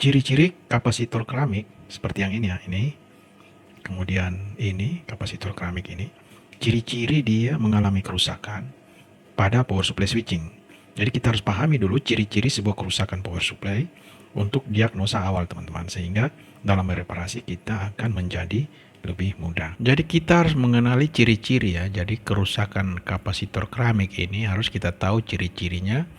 Ciri-ciri kapasitor keramik seperti yang ini ya, ini. Kemudian ini kapasitor keramik ini. Ciri-ciri dia mengalami kerusakan pada power supply switching. Jadi kita harus pahami dulu ciri-ciri sebuah kerusakan power supply untuk diagnosa awal teman-teman, sehingga dalam mereparasi kita akan menjadi lebih mudah. Jadi kita harus mengenali ciri-ciri ya. Jadi kerusakan kapasitor keramik ini harus kita tahu ciri-cirinya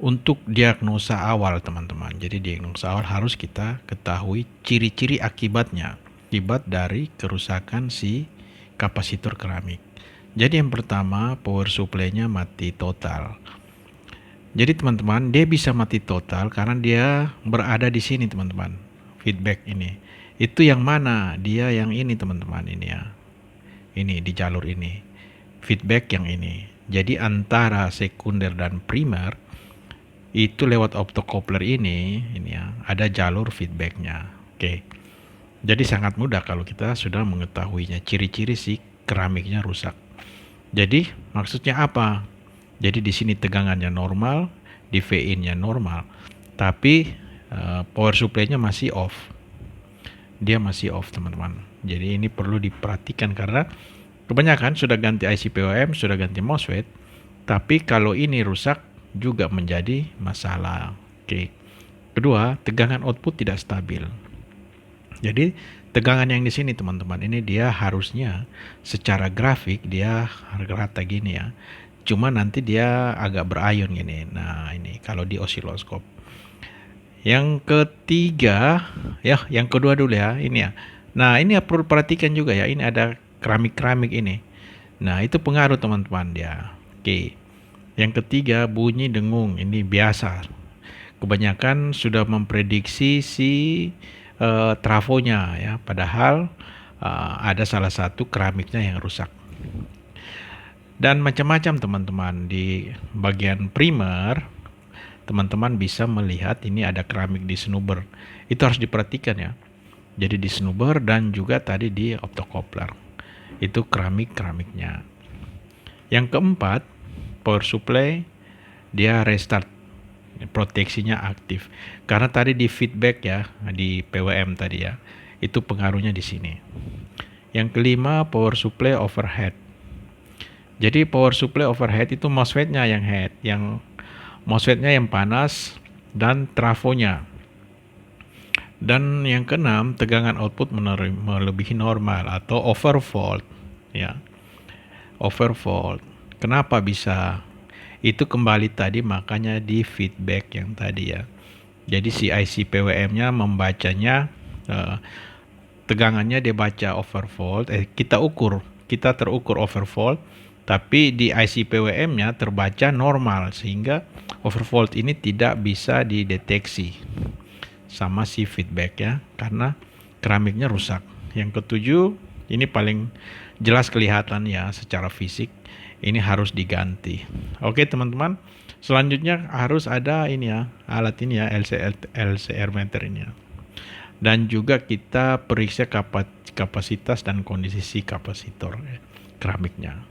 untuk diagnosa awal teman-teman. Jadi diagnosa awal harus kita ketahui ciri-ciri akibatnya, akibat dari kerusakan si kapasitor keramik. Jadi yang pertama, power supply-nya mati total. Jadi teman-teman, dia bisa mati total karena dia berada di sini teman-teman. Feedback ini. Itu yang mana? Dia yang ini teman-teman, ini ya. Ini di jalur ini. Feedback yang ini. Jadi antara sekunder dan primer itu lewat optocoupler ini ya, ada jalur feedbacknya. Oke. Jadi sangat mudah kalau kita sudah mengetahuinya, ciri-ciri si keramiknya rusak. Jadi maksudnya apa? Jadi di sini tegangannya normal, di V-in-nya normal, tapi power supply-nya masih off. Dia masih off teman-teman. Jadi ini perlu diperhatikan karena kebanyakan sudah ganti IC PWM, sudah ganti MOSFET, tapi kalau ini rusak juga menjadi masalah. Oke. Kedua, tegangan output tidak stabil. Jadi tegangan yang di sini teman-teman, ini dia harusnya secara grafik dia rata gini ya. Cuma nanti dia agak berayun gini. Nah, ini kalau di osiloskop. Yang ketiga, ya, yang kedua dulu ya, ini ya. Nah, ini perlu perhatikan juga ya, ini ada keramik-keramik ini. Nah, itu pengaruh teman-teman dia. Oke. Yang ketiga, bunyi dengung. Ini biasa. Kebanyakan sudah memprediksi si trafonya ya, padahal ada salah satu keramiknya yang rusak. Dan macam-macam teman-teman, di bagian primer teman-teman bisa melihat ini ada keramik di snubber. Itu harus diperhatikan ya. Jadi di snubber dan juga tadi di optocoupler. Itu keramiknya. Yang keempat, power supply dia restart, proteksinya aktif. Karena tadi di feedback ya, di PWM tadi ya, itu pengaruhnya di sini. Yang kelima, power supply overhead. Jadi power supply overhead itu MOSFET-nya yang head, yang MOSFET-nya yang panas dan trafonya. Dan yang keenam, tegangan output melebihi normal atau overvolt ya. Overvolt. Kenapa bisa? Itu kembali tadi makanya di feedback yang tadi ya. Jadi si IC PWM-nya membacanya tegangannya dia baca overvolt. Kita terukur overvolt, tapi di IC PWM-nya terbaca normal sehingga overvolt ini tidak bisa dideteksi sama si feedback ya, karena keramiknya rusak. Yang ketujuh, ini paling jelas kelihatan ya secara fisik, ini harus diganti. Oke teman-teman, selanjutnya harus ada ini ya, alat ini ya, LCR meter ini ya. Dan juga kita periksa kapasitas dan kondisi si kapasitor keramiknya.